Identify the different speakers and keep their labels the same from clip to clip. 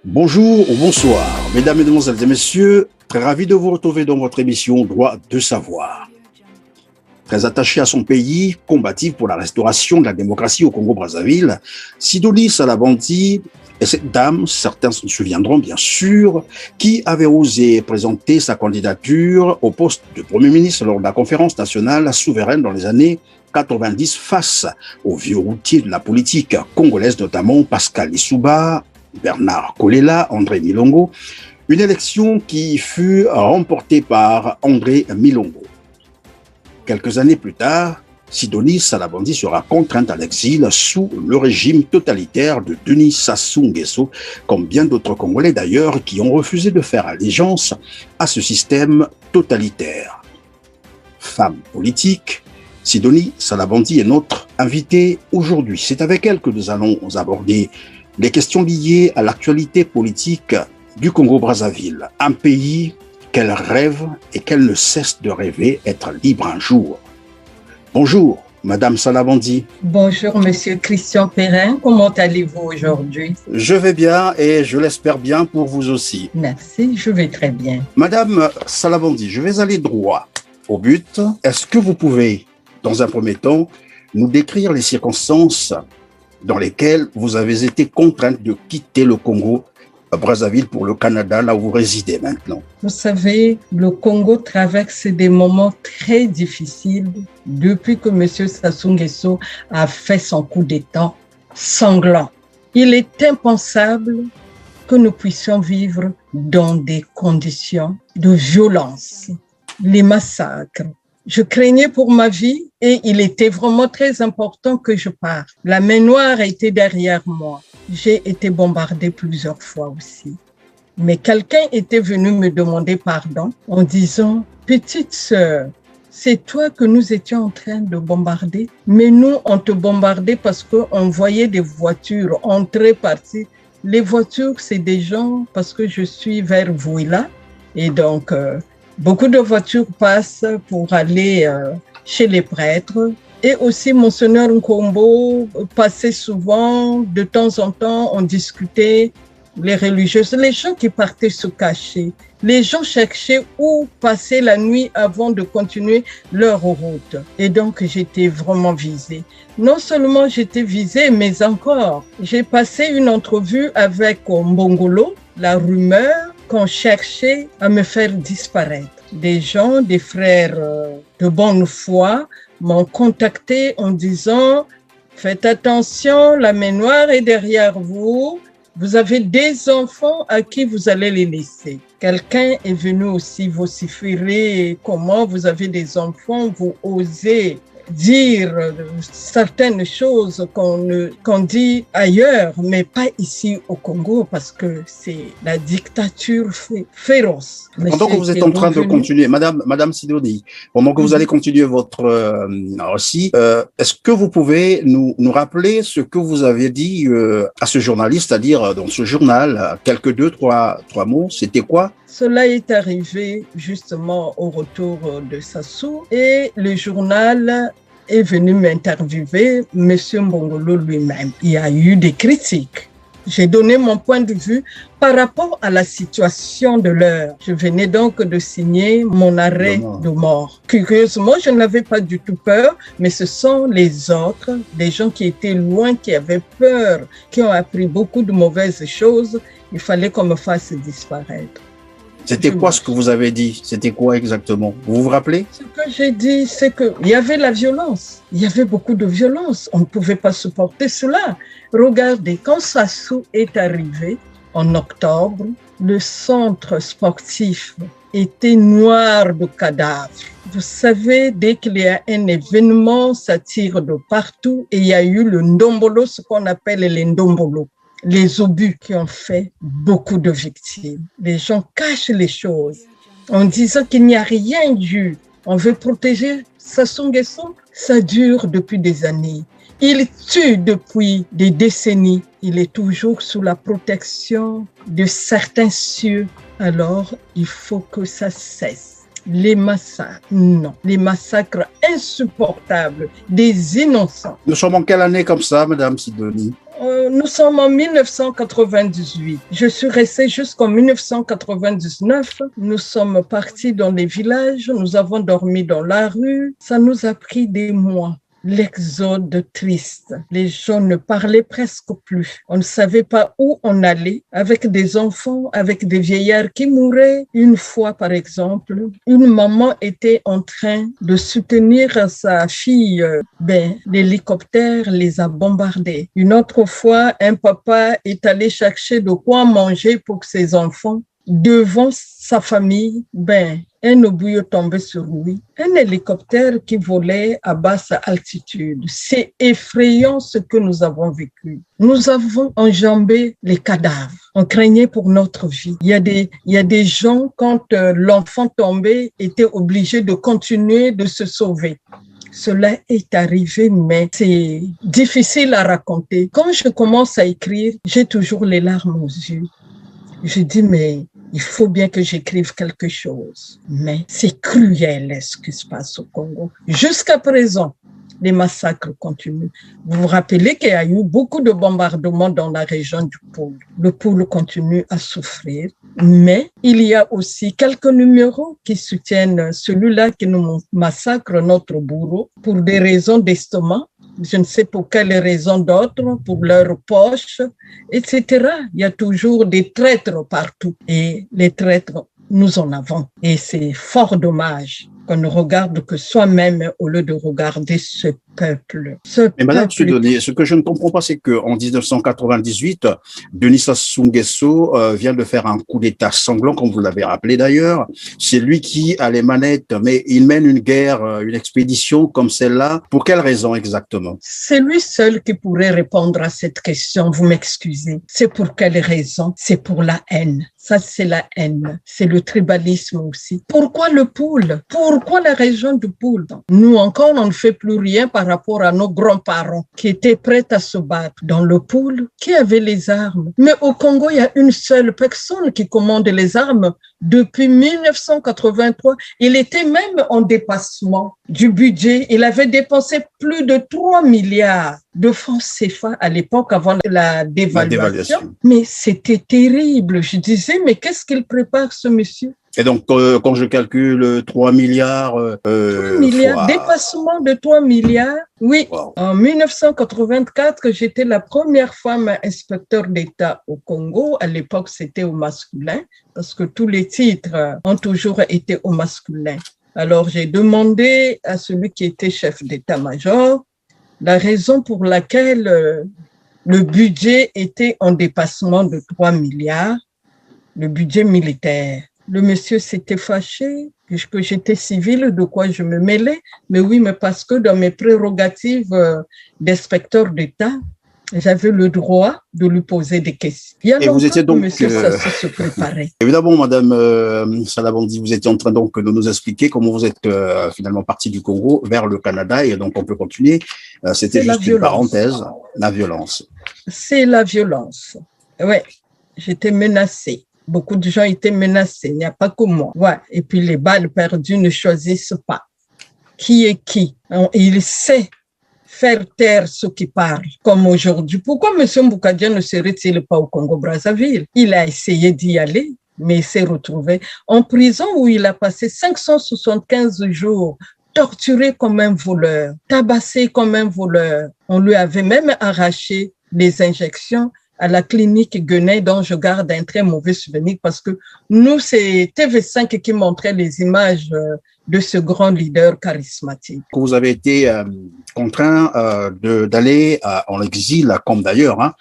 Speaker 1: Bonjour ou bonsoir, mesdames, mesdemoiselles et messieurs, très ravi de vous retrouver dans votre émission Droit de savoir. Très attaché à son pays, combatif pour la restauration de la démocratie au Congo-Brazzaville, Sidonie Salabandi est cette dame, certains s'en souviendront bien sûr, qui avait osé présenter sa candidature au poste de Premier ministre lors de la conférence nationale souveraine dans les années 90 face aux vieux routiers de la politique congolaise, notamment Pascal Lissouba, Bernard Kolela, André Milongo, une élection qui fut remportée par André Milongo. Quelques années plus tard, Sidonie Salabandi sera contrainte à l'exil sous le régime totalitaire de Denis Sassou Nguesso, comme bien d'autres Congolais d'ailleurs qui ont refusé de faire allégeance à ce système totalitaire. Femme politique, Sidonie Salabandi est notre invitée aujourd'hui. C'est avec elle que nous allons aborder les questions liées à l'actualité politique du Congo-Brazzaville, un pays qu'elle rêve et qu'elle ne cesse de rêver être libre un jour. Bonjour, Madame Salabandi.
Speaker 2: Bonjour, Monsieur Christian Perrin. Comment allez-vous aujourd'hui?
Speaker 1: Je vais bien et je l'espère bien pour vous aussi.
Speaker 2: Merci, je vais très bien.
Speaker 1: Madame Salabandi, je vais aller droit au but. Est-ce que vous pouvez, dans un premier temps, nous décrire les circonstances dans lesquelles vous avez été contrainte de quitter le Congo-Brazzaville pour le Canada, là où vous résidez maintenant?
Speaker 2: Vous savez, le Congo traverse des moments très difficiles depuis que M. Sassou Nguesso a fait son coup d'État sanglant. Il est impensable que nous puissions vivre dans des conditions de violence, les massacres. Je craignais pour ma vie et il était vraiment très important que je parte. La main noire était derrière moi. J'ai été bombardée plusieurs fois aussi. Mais quelqu'un était venu me demander pardon en disant « Petite sœur, c'est toi que nous étions en train de bombarder, mais nous, on te bombardait parce qu'on voyait des voitures entrer, partir. Les voitures, c'est des gens, parce que je suis vers Vouila, et donc beaucoup de voitures passent pour aller chez les prêtres. Et aussi, Monseigneur Nkombo passait souvent, de temps en temps, on discutait, les religieuses, les gens qui partaient se cacher. Les gens cherchaient où passer la nuit avant de continuer leur route. Et donc, j'étais vraiment visée. Non seulement j'étais visée, mais encore, j'ai passé une entrevue avec Mbongolo, la rumeur qu'on cherchait à me faire disparaître. Des gens, des frères de bonne foi, m'ont contacté en disant « Faites attention, la main noire est derrière vous. Vous avez des enfants à qui vous allez les laisser. » Quelqu'un est venu aussi vociférer comment vous avez des enfants, vous osez dire certaines choses qu'on dit ailleurs, mais pas ici au Congo, parce que c'est la dictature féroce.
Speaker 1: Pendant que vous êtes en train de continuer, Madame Sidonie, pendant que vous allez continuer votre récit, est-ce que vous pouvez nous rappeler ce que vous avez dit à ce journaliste, c'est-à-dire dans ce journal, quelques deux, trois mots, c'était quoi?
Speaker 2: Cela est arrivé justement au retour de Sassou et le journal est venu m'interviewer, M. Mbongolo lui-même. Il y a eu des critiques. J'ai donné mon point de vue par rapport à la situation de l'heure. Je venais donc de signer mon arrêt de mort. Curieusement, je n'avais pas du tout peur, mais ce sont les autres, des gens qui étaient loin, qui avaient peur, qui ont appris beaucoup de mauvaises choses. Il fallait qu'on me fasse disparaître.
Speaker 1: C'était quoi ce que vous avez dit? C'était quoi exactement? Vous vous rappelez?
Speaker 2: Ce que j'ai dit, c'est qu'il y avait la violence. Il y avait beaucoup de violence. On ne pouvait pas supporter cela. Regardez, quand Sassou est arrivé en octobre, le centre sportif était noir de cadavres. Vous savez, dès qu'il y a un événement, ça tire de partout. Et il y a eu le ndombolo, ce qu'on appelle les ndombolo. Les obus qui ont fait beaucoup de victimes. Les gens cachent les choses en disant qu'il n'y a rien eu. On veut protéger Sassou Nguesso. Ça dure depuis des années. Il tue depuis des décennies. Il est toujours sous la protection de certains cieux. Alors, il faut que ça cesse. Les massacres, non. Les massacres insupportables des innocents.
Speaker 1: Nous sommes en quelle année comme ça, Madame Sidonie?
Speaker 2: Nous sommes en 1998. Je suis restée jusqu'en 1999. Nous sommes partis dans les villages, nous avons dormi dans la rue. Ça nous a pris des mois. L'exode triste. Les gens ne parlaient presque plus. On ne savait pas où on allait, avec des enfants, avec des vieillards qui mouraient. Une fois, par exemple, une maman était en train de soutenir sa fille. L'hélicoptère les a bombardés. Une autre fois, un papa est allé chercher de quoi manger pour ses enfants. Devant sa famille, un obus est tombé sur lui. Un hélicoptère qui volait à basse altitude. C'est effrayant ce que nous avons vécu. Nous avons enjambé les cadavres. On craignait pour notre vie. Il y a des gens, quand l'enfant tombait, étaient obligés de continuer de se sauver. Cela est arrivé, mais c'est difficile à raconter. Quand je commence à écrire, j'ai toujours les larmes aux yeux. Je dis, mais il faut bien que j'écrive quelque chose. Mais c'est cruel ce qui se passe au Congo. Jusqu'à présent, les massacres continuent. Vous vous rappelez qu'il y a eu beaucoup de bombardements dans la région du Pôle. Le Pôle continue à souffrir, mais il y a aussi quelques numéros qui soutiennent celui-là qui nous massacre notre bourreau pour des raisons d'estomac. Je ne sais pour quelles raisons d'autres, pour leur poche, etc. Il y a toujours des traîtres partout. Et les traîtres, nous en avons. Et c'est fort dommage qu'on ne regarde que soi-même au lieu de regarder ce peuple.
Speaker 1: Mais Madame Dieudonné, ce que je ne comprends pas, c'est qu'en 1998, Denis Sassou Nguesso vient de faire un coup d'État sanglant, comme vous l'avez rappelé d'ailleurs. C'est lui qui a les manettes, mais il mène une guerre, une expédition comme celle-là. Pour quelle raison exactement?
Speaker 2: C'est lui seul qui pourrait répondre à cette question, vous m'excusez. C'est pour quelle raison? C'est pour la haine. Ça, c'est la haine. C'est le tribalisme aussi. Pourquoi le Pôle? Pourquoi la région du Pôle? Nous encore, on ne fait plus rien par rapport à nos grands-parents qui étaient prêts à se battre. Dans le Pôle, qui avait les armes? Mais au Congo, il y a une seule personne qui commande les armes depuis 1983. Il était même en dépassement du budget. Il avait dépensé plus de 3 milliards de francs CFA à l'époque avant la dévaluation. Mais c'était terrible. Je disais, mais qu'est-ce qu'il prépare ce monsieur?
Speaker 1: Et donc, quand je calcule 3 milliards...
Speaker 2: 3 milliards, dépassement de 3 milliards. Oui, wow. En 1984, j'étais la première femme inspecteur d'État au Congo. À l'époque, c'était au masculin, parce que tous les titres ont toujours été au masculin. Alors, j'ai demandé à celui qui était chef d'état-major la raison pour laquelle le budget était en dépassement de 3 milliards, le budget militaire. Le monsieur s'était fâché, que j'étais civile, de quoi je me mêlais. Mais oui, mais parce que dans mes prérogatives d'inspecteur d'État, j'avais le droit de lui poser des questions. Il y a
Speaker 1: et vous étiez donc,
Speaker 2: monsieur Sassou se préparait.
Speaker 1: Évidemment, Madame Salabandi, vous étiez en train donc de nous expliquer comment vous êtes finalement partie du Congo vers le Canada, et donc on peut continuer. C'était juste une parenthèse, la violence.
Speaker 2: C'est la violence. Oui, j'étais menacée. Beaucoup de gens étaient menacés, il n'y a pas que moi. Ouais. Et puis les balles perdues ne choisissent pas. Qui est qui? Il sait faire taire ceux qui parlent, comme aujourd'hui. Pourquoi M. Mboukadia ne serait-il pas au Congo-Brazzaville? Il a essayé d'y aller, mais il s'est retrouvé en prison où il a passé 575 jours, torturé comme un voleur, tabassé comme un voleur. On lui avait même arraché les injections à la clinique Guenay, dont je garde un très mauvais souvenir parce que nous, c'est TV5 qui montrait les images de ce grand leader charismatique.
Speaker 1: Vous avez été contraint d'aller en exil, comme d'ailleurs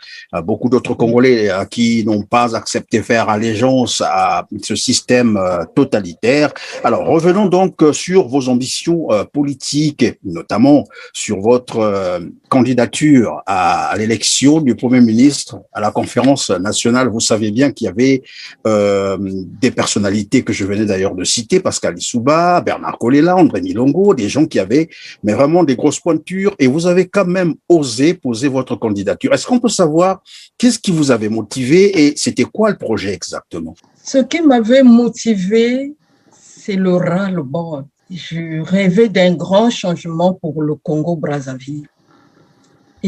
Speaker 1: beaucoup d'autres Congolais qui n'ont pas accepté faire allégeance à ce système totalitaire. Alors, revenons donc sur vos ambitions politiques, notamment sur votre candidature à l'élection du Premier ministre à la conférence nationale. Vous savez bien qu'il y avait des personnalités que je venais d'ailleurs de citer, Pascal Lissouba, Bernard Kolela, André Milongo, des gens qui avaient mais vraiment des grosses pointures, et vous avez quand même osé poser votre candidature. Est-ce qu'on peut savoir qu'est-ce qui vous avait motivé et c'était quoi le projet exactement?
Speaker 2: Ce qui m'avait motivé, c'est le ras-le-bol. Je rêvais d'un grand changement pour le Congo-Brazzaville.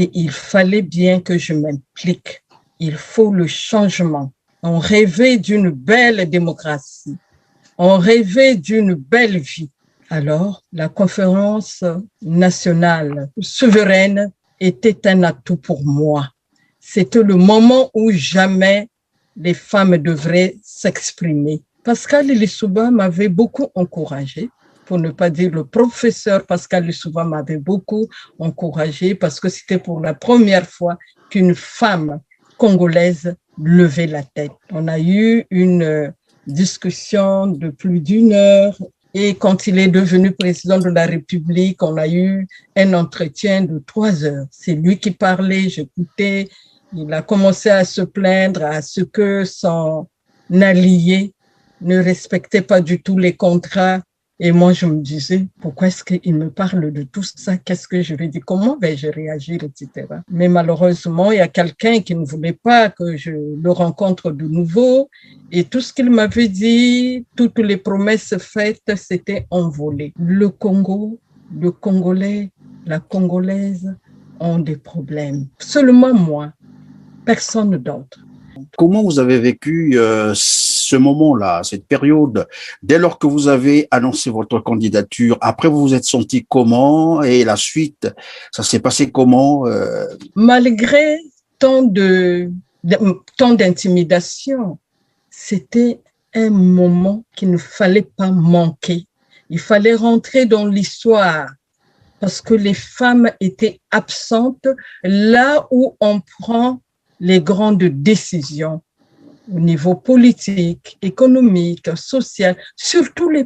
Speaker 2: et il fallait bien que je m'implique. Il faut le changement. On rêvait d'une belle démocratie. On rêvait d'une belle vie. Alors, la conférence nationale souveraine était un atout pour moi. C'était le moment où jamais les femmes devraient s'exprimer. Pascal Lissouba m'avait beaucoup encouragée, pour ne pas dire le professeur Pascal Lissouba m'avait beaucoup encouragée parce que c'était pour la première fois qu'une femme congolaise levait la tête. On a eu une discussion de plus d'1 heure et quand il est devenu président de la République, on a eu un entretien de 3 heures. C'est lui qui parlait, j'écoutais. Il a commencé à se plaindre à ce que son allié ne respectait pas du tout les contrats. Et moi, je me disais, pourquoi est-ce qu'il me parle de tout ça? Qu'est-ce que je vais dire? Comment vais-je réagir, etc. Mais malheureusement, il y a quelqu'un qui ne voulait pas que je le rencontre de nouveau. Et tout ce qu'il m'avait dit, toutes les promesses faites, c'était envolé. Le Congo, le Congolais, la Congolaise ont des problèmes. Seulement moi, personne d'autre.
Speaker 1: Comment vous avez vécu ce moment-là, cette période, dès lors que vous avez annoncé votre candidature? Après, vous vous êtes senti comment? Et la suite, ça s'est passé comment?
Speaker 2: Malgré tant d'intimidation, c'était un moment qu'il ne fallait pas manquer. Il fallait rentrer dans l'histoire parce que les femmes étaient absentes là où on prend les grandes décisions au niveau politique, économique, social, sur tous les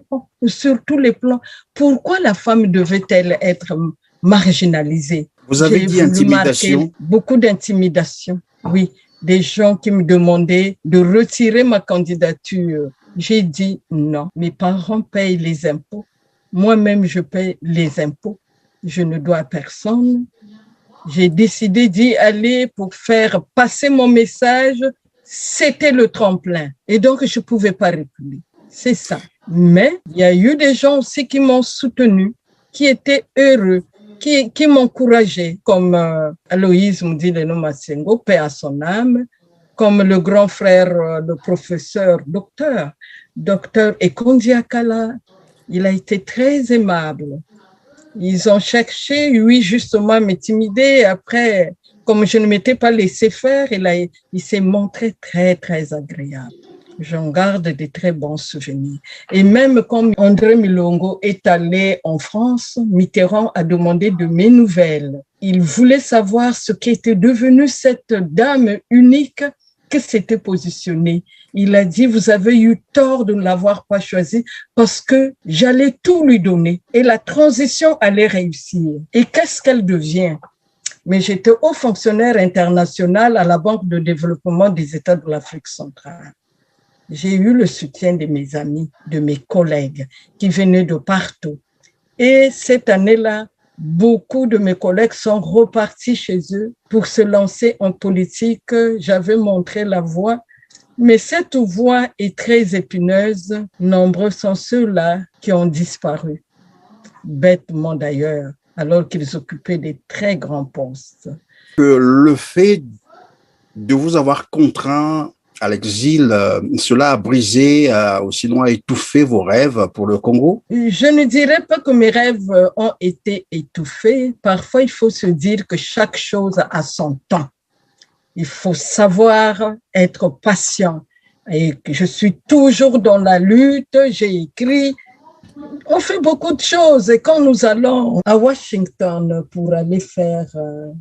Speaker 2: plans. Pourquoi la femme devait-elle être marginalisée?
Speaker 1: Vous avez dit intimidation.
Speaker 2: Beaucoup d'intimidation, oui. Des gens qui me demandaient de retirer ma candidature. J'ai dit non. Mes parents payent les impôts. Moi-même, je paye les impôts. Je ne dois à personne. J'ai décidé d'y aller pour faire passer mon message. C'était le tremplin. Et donc, je ne pouvais pas reculer. C'est ça. Mais il y a eu des gens aussi qui m'ont soutenu, qui étaient heureux, qui m'encourageaient, comme Aloïse Moudileno Massengo, paix à son âme, comme le grand frère, le professeur, docteur Ekondi Akala. Il a été très aimable. Ils ont cherché, oui, justement, à m'intimider. Après, comme je ne m'étais pas laissé faire, il s'est montré très, très agréable. J'en garde de très bons souvenirs. Et même quand André Milongo est allé en France, Mitterrand a demandé de mes nouvelles. Il voulait savoir ce qu'était devenue cette dame unique qui s'était positionnée. Il a dit, vous avez eu tort de ne l'avoir pas choisie parce que j'allais tout lui donner et la transition allait réussir. Et qu'est-ce qu'elle devient? Mais j'étais haut fonctionnaire international à la Banque de développement des États de l'Afrique centrale. J'ai eu le soutien de mes amis, de mes collègues qui venaient de partout. Et cette année-là, beaucoup de mes collègues sont repartis chez eux pour se lancer en politique. J'avais montré la voie. Mais cette voie est très épineuse. Nombreux sont ceux-là qui ont disparu, bêtement d'ailleurs, alors qu'ils occupaient des très grands postes.
Speaker 1: Le fait de vous avoir contraint à l'exil, cela a brisé ou sinon a étouffé vos rêves pour le Congo?
Speaker 2: Je ne dirais pas que mes rêves ont été étouffés. Parfois, il faut se dire que chaque chose a son temps. Il faut savoir être patient. Et je suis toujours dans la lutte. J'ai écrit. On fait beaucoup de choses. Et quand nous allons à Washington pour aller faire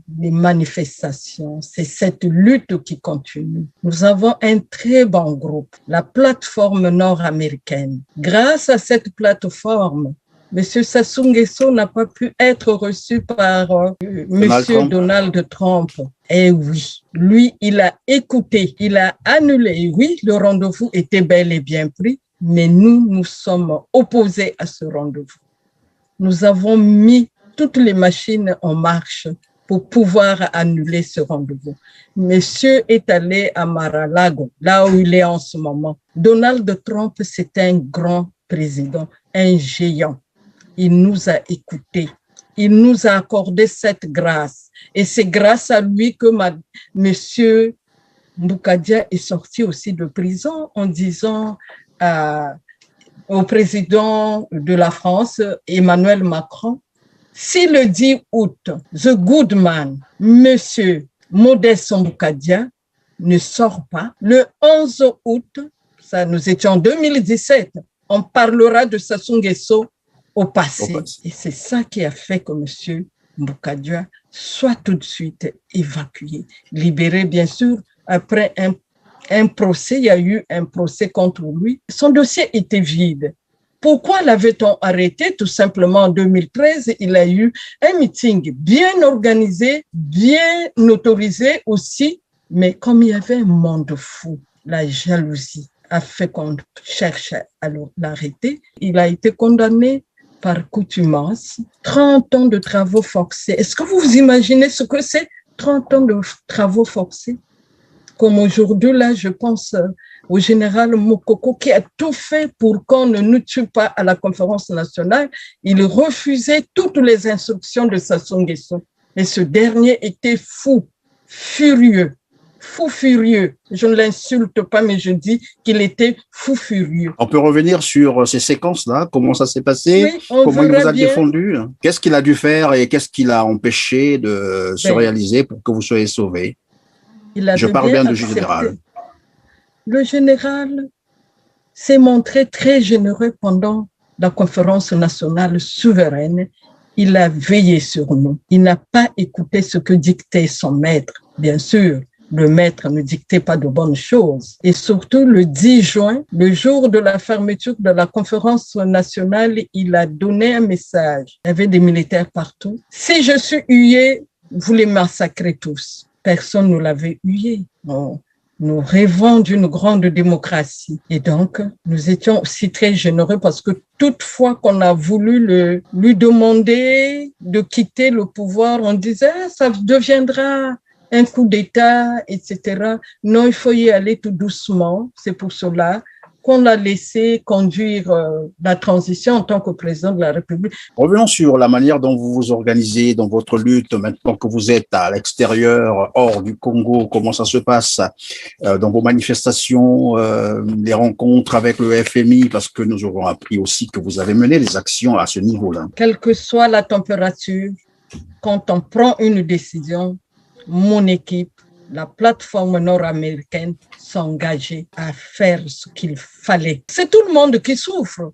Speaker 2: des manifestations, c'est cette lutte qui continue. Nous avons un très bon groupe, la plateforme nord-américaine. Grâce à cette plateforme, M. Sassou Nguesso n'a pas pu être reçu par M. Donald Trump. Et oui, lui, il a écouté, il a annulé. Oui, le rendez-vous était bel et bien pris, mais nous sommes opposés à ce rendez-vous. Nous avons mis toutes les machines en marche pour pouvoir annuler ce rendez-vous. Monsieur est allé à Mar-a-Lago, là où il est en ce moment. Donald Trump, c'est un grand président, un géant. Il nous a écoutés. il nous a accordé cette grâce. Et c'est grâce à lui que Monsieur Mboukadia est sorti aussi de prison en disant au président de la France, Emmanuel Macron, si le 10 août, the good man, Monsieur Modeste Mboukadia, ne sort pas, le 11 août, ça nous étions en 2017, on parlera de Sassou Nguesso au passé. Et c'est ça qui a fait que M. Mboukadia soit tout de suite évacué, libéré bien sûr, après un procès, il y a eu un procès contre lui. Son dossier était vide. Pourquoi l'avait-on arrêté? Tout simplement en 2013, il a eu un meeting bien organisé, bien autorisé aussi, mais comme il y avait un monde fou, la jalousie a fait qu'on cherche à l'arrêter. Il a été condamné par contumace, 30 ans de travaux forcés. Est-ce que vous imaginez ce que c'est, 30 ans de travaux forcés? Comme aujourd'hui, là, je pense au général Mokoko qui a tout fait pour qu'on ne nous tue pas à la conférence nationale. Il refusait toutes les instructions de Sassou Nguesso. Et ce dernier était fou, furieux. Fou furieux. Je ne l'insulte pas, mais je dis qu'il était fou furieux.
Speaker 1: On peut revenir sur ces séquences-là, comment ça s'est passé,
Speaker 2: oui,
Speaker 1: comment il vous a défendu, qu'est-ce qu'il a dû faire et qu'est-ce qu'il a empêché de se réaliser pour que vous soyez sauvés. Je parle bien du général.
Speaker 2: Le général s'est montré très généreux pendant la conférence nationale souveraine. Il a veillé sur nous. Il n'a pas écouté ce que dictait son maître, bien sûr. Le maître ne dictait pas de bonnes choses. Et surtout, le 10 juin, le jour de la fermeture de la conférence nationale, il a donné un message. Il y avait des militaires partout. Si je suis hué, vous les massacrez tous. Personne ne l'avait hué. Nous rêvons d'une grande démocratie. Et donc, nous étions aussi très généreux parce que toutefois qu'on a voulu lui demander de quitter le pouvoir, on disait, ça deviendra un coup d'État, etc. Non, il faut y aller tout doucement. C'est pour cela qu'on a laissé conduire la transition en tant que président de la République.
Speaker 1: Revenons sur la manière dont vous vous organisez dans votre lutte maintenant que vous êtes à l'extérieur, hors du Congo. Comment ça se passe dans vos manifestations, les rencontres avec le FMI, parce que nous aurons appris aussi que vous avez mené des actions à ce niveau-là.
Speaker 2: Quelle que soit la température, quand on prend une décision, mon équipe, la plateforme nord-américaine s'engageait à faire ce qu'il fallait. C'est tout le monde qui souffre.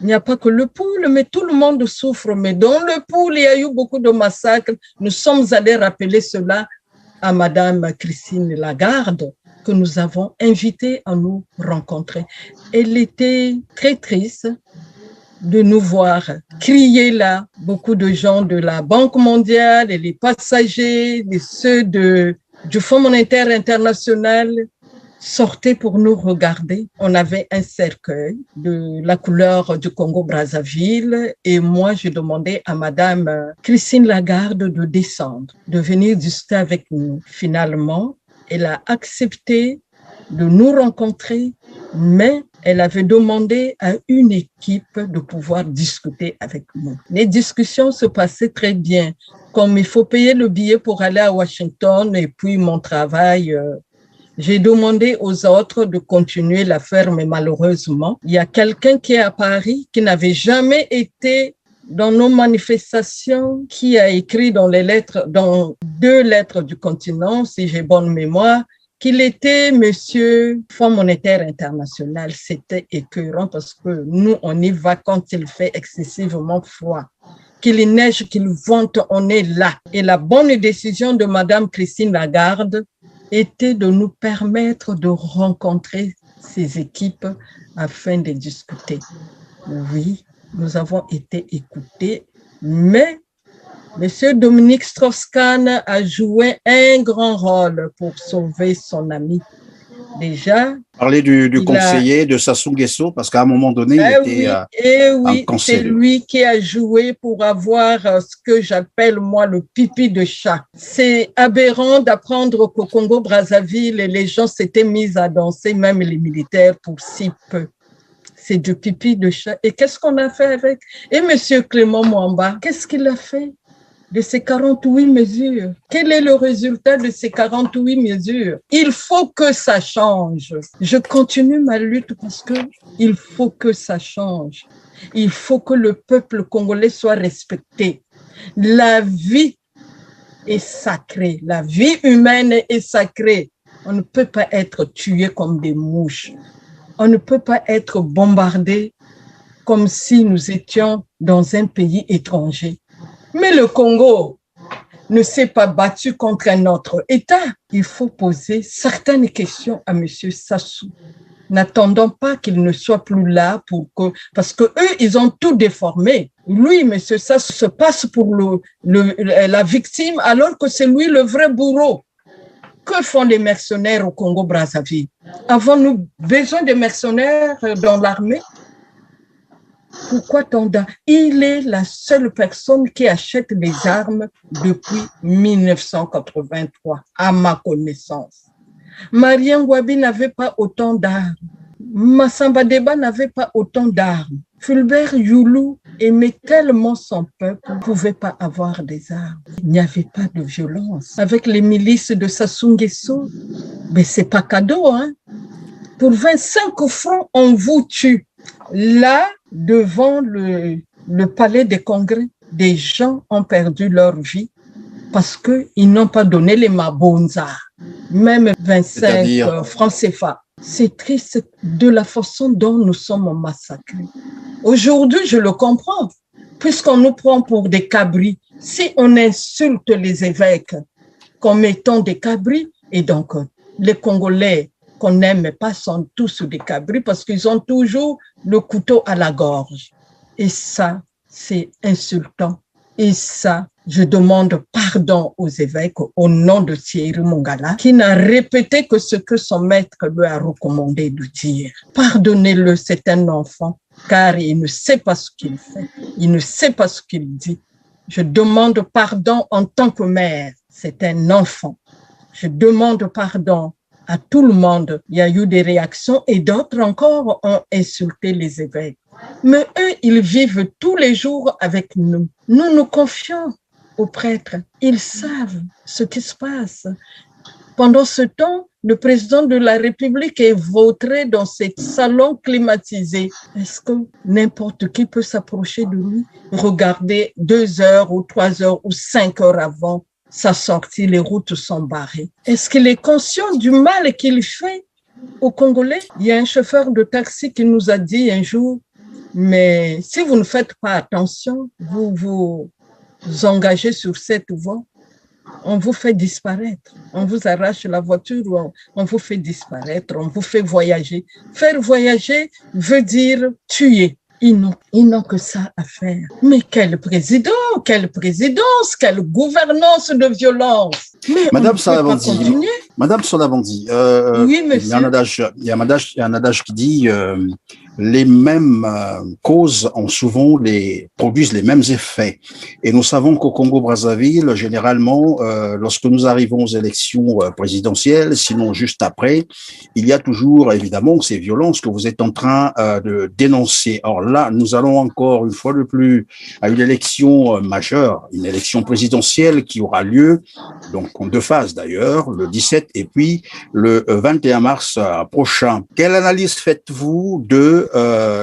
Speaker 2: Il n'y a pas que le poule, mais tout le monde souffre. Mais dans le poule, il y a eu beaucoup de massacres. Nous sommes allés rappeler cela à Madame Christine Lagarde, que nous avons invitée à nous rencontrer. Elle était très triste de nous voir crier là. Beaucoup de gens de la Banque mondiale et les passagers, et ceux du Fonds monétaire international sortaient pour nous regarder. On avait un cercueil de la couleur du Congo-Brazzaville et moi, je demandais à Madame Christine Lagarde de descendre, de venir discuter avec nous. Finalement, elle a accepté de nous rencontrer, mais elle avait demandé à une équipe de pouvoir discuter avec nous. Les discussions se passaient très bien. Comme il faut payer le billet pour aller à Washington et puis mon travail, j'ai demandé aux autres de continuer l'affaire, mais malheureusement, il y a quelqu'un qui est à Paris qui n'avait jamais été dans nos manifestations, qui a écrit dans 2 lettres du continent, si j'ai bonne mémoire, qu'il était Monsieur Fonds monétaire international. C'était écœurant parce que nous, on y va quand il fait excessivement froid. Qu'il neige, qu'il vente, on est là. Et la bonne décision de Madame Christine Lagarde était de nous permettre de rencontrer ces équipes afin de discuter. Oui, nous avons été écoutés, mais Monsieur Dominique Strauss-Kahn a joué un grand rôle pour sauver son ami. Déjà,
Speaker 1: parler du conseiller de Sassou Nguesso, parce qu'à un moment donné, il était
Speaker 2: c'est lui qui a joué pour avoir ce que j'appelle, moi, le pipi de chat. C'est aberrant d'apprendre qu'au Congo-Brazzaville, les gens s'étaient mis à danser, même les militaires, pour si peu. c'est du pipi de chat. Et qu'est-ce qu'on a fait avec? Et M. Clément Mwamba, qu'est-ce qu'il a fait de ces 48 mesures? Quel est le résultat de ces 48 mesures? Il faut que ça change. Je continue ma lutte parce que il faut que ça change. Il faut que le peuple congolais soit respecté. La vie est sacrée. La vie humaine est sacrée. On ne peut pas être tué comme des mouches. On ne peut pas être bombardé comme si nous étions dans un pays étranger. Mais le Congo ne s'est pas battu contre un autre État. Il faut poser certaines questions à M. Sassou. N'attendons pas qu'il ne soit plus là parce que eux, ils ont tout déformé. Lui, M. Sassou se passe pour la victime alors que c'est lui le vrai bourreau. Que font les mercenaires au Congo-Brazzaville? Avons-nous besoin de mercenaires dans l'armée? Pourquoi tant d'armes? Il est la seule personne qui achète des armes depuis 1983, à ma connaissance. Marien Ngouabi n'avait pas autant d'armes. Massamba Deba n'avait pas autant d'armes. Fulbert Youlou aimait tellement son peuple qu'il ne pouvait pas avoir des armes. Il n'y avait pas de violence. Avec les milices de Sassou Nguesso, mais c'est pas cadeau, hein? Pour 25 francs, on vous tue. Là, devant le palais des congrès, des gens ont perdu leur vie parce qu'ils n'ont pas donné les mabonza, même 25 francs CFA. C'est triste de la façon dont nous sommes massacrés. Aujourd'hui, je le comprends, puisqu'on nous prend pour des cabris. Si on insulte les évêques comme étant des cabris, et donc les Congolais qu'on n'aime pas sont tous des cabris parce qu'ils ont toujours le couteau à la gorge. Et ça, c'est insultant. Et ça, je demande pardon aux évêques au nom de Thierry Mongala, qui n'a répété que ce que son maître lui a recommandé de dire. Pardonnez-le, c'est un enfant, car il ne sait pas ce qu'il fait. Il ne sait pas ce qu'il dit. Je demande pardon en tant que mère. C'est un enfant. Je demande pardon à tout le monde. Il y a eu des réactions et d'autres encore ont insulté les évêques. Mais eux, ils vivent tous les jours avec nous. Nous nous confions aux prêtres. Ils savent ce qui se passe. Pendant ce temps, le président de la République est vautré dans ses salons climatisés. Est-ce que n'importe qui peut s'approcher de lui? Regardez 2 heures ou 3 heures ou 5 heures avant sa sortie, les routes sont barrées. Est-ce qu'il est conscient du mal qu'il fait aux Congolais? Il y a un chauffeur de taxi qui nous a dit un jour, mais si vous ne faites pas attention, vous vous engagez sur cette voie, on vous fait disparaître. On vous arrache la voiture, on vous fait disparaître, on vous fait voyager. Faire voyager veut dire tuer. Ils n'ont que ça à faire. Mais quel président, quelle présidence, quelle gouvernance de violence. Mais
Speaker 1: Madame Solavandi,
Speaker 2: oui, monsieur.
Speaker 1: Il y a un adage qui dit les mêmes causes produisent les mêmes effets. Et nous savons qu'au Congo-Brazzaville, généralement, lorsque nous arrivons aux élections présidentielles, sinon juste après, il y a toujours évidemment ces violences que vous êtes en train de dénoncer. Or là, nous allons encore une fois de plus à une élection majeure, une élection présidentielle qui aura lieu, donc en 2 phases d'ailleurs, le 17 et puis le 21 mars prochain. Quelle analyse faites-vous de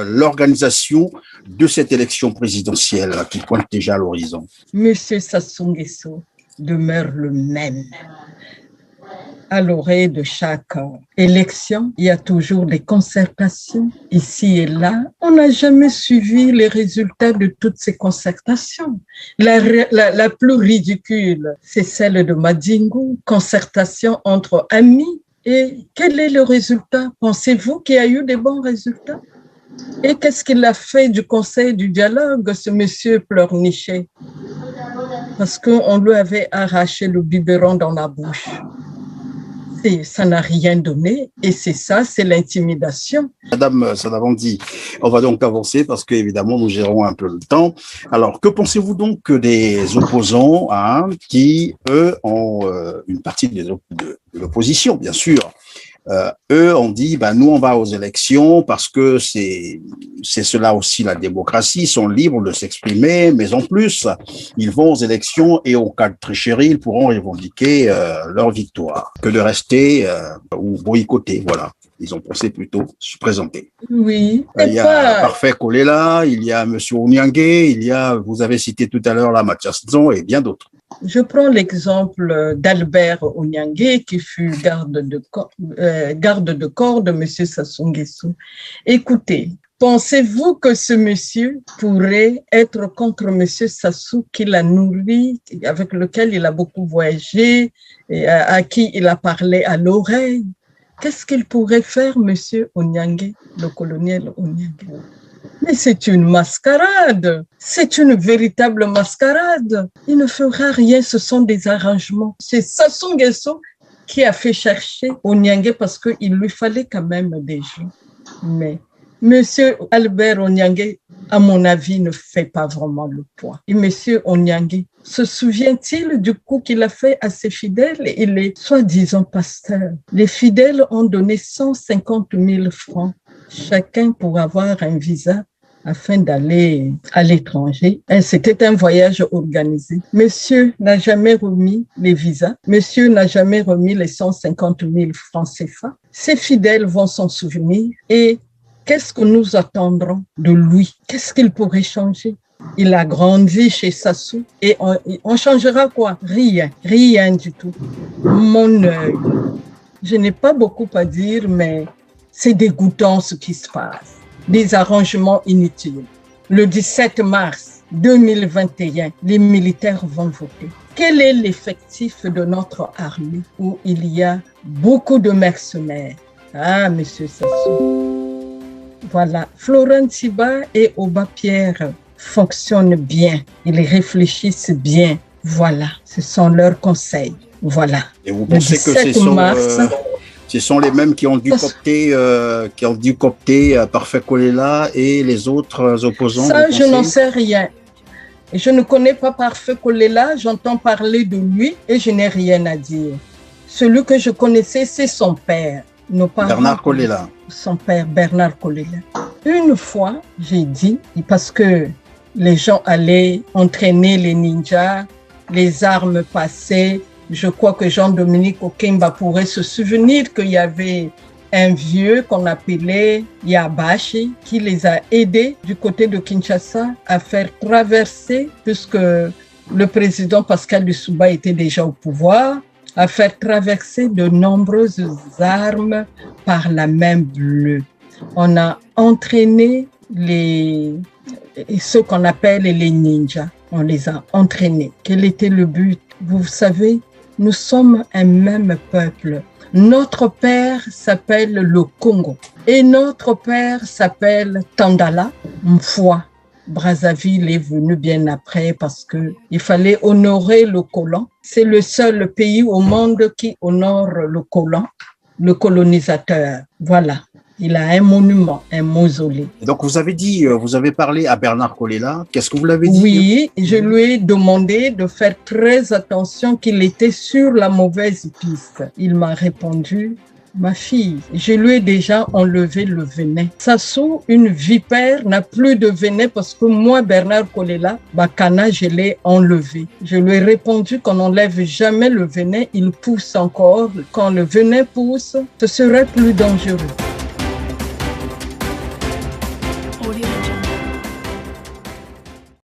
Speaker 1: l'organisation de cette élection présidentielle qui pointe déjà à l'horizon?
Speaker 2: Monsieur Sassou Nguesso demeure le même. À l'orée de chaque élection, il y a toujours des concertations ici et là. On n'a jamais suivi les résultats de toutes ces concertations. La plus ridicule, c'est celle de Madingu, concertation entre amis. Et quel est le résultat? Pensez-vous qu'il y a eu des bons résultats? Et qu'est-ce qu'il a fait du conseil du dialogue, ce monsieur pleurnichait? Parce qu'on lui avait arraché le biberon dans la bouche. Et ça n'a rien donné, et c'est ça, c'est l'intimidation.
Speaker 1: Madame Solavandi, on va donc avancer parce qu'évidemment, nous gérons un peu le temps. Alors, que pensez-vous donc des opposants qui, eux, ont une partie de l'opposition, bien sûr, eux ont dit, nous, on va aux élections parce que c'est cela aussi la démocratie, ils sont libres de s'exprimer, mais en plus, ils vont aux élections et au cas de tricherie, ils pourront revendiquer leur victoire que de rester ou boycotter, voilà. Ils ont pensé plutôt se présenter.
Speaker 2: Oui.
Speaker 1: Il y a Parfait Kolela, il y a Monsieur Onyangue, il y a, vous avez cité tout à l'heure la Mathias Nzon et bien d'autres.
Speaker 2: Je prends l'exemple d'Albert Onyangue qui fut garde de corps de M. Sassou Nguesso. Écoutez, pensez-vous que ce monsieur pourrait être contre M. Sassou qui l'a nourri, avec lequel il a beaucoup voyagé, et à qui il a parlé à l'oreille? Qu'est-ce qu'il pourrait faire, M. Onyangue, le colonel Onyangue? Mais c'est une mascarade, c'est une véritable mascarade. Il ne fera rien, ce sont des arrangements. C'est Sassou Nguesso qui a fait chercher Onyangue parce qu'il lui fallait quand même des gens. Mais M. Albert Onyangue, à mon avis, ne fait pas vraiment le poids. Et M. Onyangue, se souvient-il du coup qu'il a fait à ses fidèles? Il est soi-disant pasteur. Les fidèles ont donné 150 000 francs chacun pour avoir un visa afin d'aller à l'étranger. C'était un voyage organisé. Monsieur n'a jamais remis les visas. Monsieur n'a jamais remis les 150 000 francs CFA. Ses fidèles vont s'en souvenir. Et qu'est-ce que nous attendrons de lui? Qu'est-ce qu'il pourrait changer? Il a grandi chez Sassou et on changera quoi? Rien, rien du tout. Mon œil. Je n'ai pas beaucoup à dire, mais c'est dégoûtant ce qui se passe. Des arrangements inutiles. Le 17 mars 2021, les militaires vont voter. Quel est l'effectif de notre armée où il y a beaucoup de mercenaires? Ah, monsieur Sassou. Voilà. Florent Tiba et Oba Pierre fonctionnent bien. Ils réfléchissent bien. Voilà. Ce sont leurs conseils. Voilà.
Speaker 1: Et vous pensez que ce sont les mêmes qui ont dû coopter Parfait Kolela et les autres opposants?
Speaker 2: Ça, je n'en sais rien. Je ne connais pas Parfait Kolela, j'entends parler de lui et je n'ai rien à dire. Celui que je connaissais, c'est son père.
Speaker 1: Bernard Kolela.
Speaker 2: Son père, Bernard Kolela. Une fois, j'ai dit, parce que les gens allaient entraîner les ninjas, les armes passaient. Je crois que Jean-Dominique Okemba pourrait se souvenir qu'il y avait un vieux qu'on appelait Yabashi qui les a aidés du côté de Kinshasa à faire traverser, puisque le président Pascal Lissouba était déjà au pouvoir, à faire traverser de nombreuses armes par la main bleue. On a entraîné ceux qu'on appelle les ninjas. On les a entraînés. Quel était le but? Vous savez, nous sommes un même peuple. Notre père s'appelle le Congo et notre père s'appelle Tandala Mfwa. Brazzaville est venu bien après parce que il fallait honorer le colon. C'est le seul pays au monde qui honore le colon, le colonisateur. Voilà. Il a un monument, un mausolée.
Speaker 1: Donc, vous avez parlé à Bernard Kolela. Qu'est-ce que vous l'avez dit?
Speaker 2: Oui, je lui ai demandé de faire très attention qu'il était sur la mauvaise piste. Il m'a répondu, ma fille, je lui ai déjà enlevé le venin. Sassou, une vipère, n'a plus de venin parce que moi, Bernard Kolela, Bakana, je l'ai enlevé. Je lui ai répondu qu'on n'enlève jamais le venin, il pousse encore. Quand le venin pousse, ce serait plus dangereux.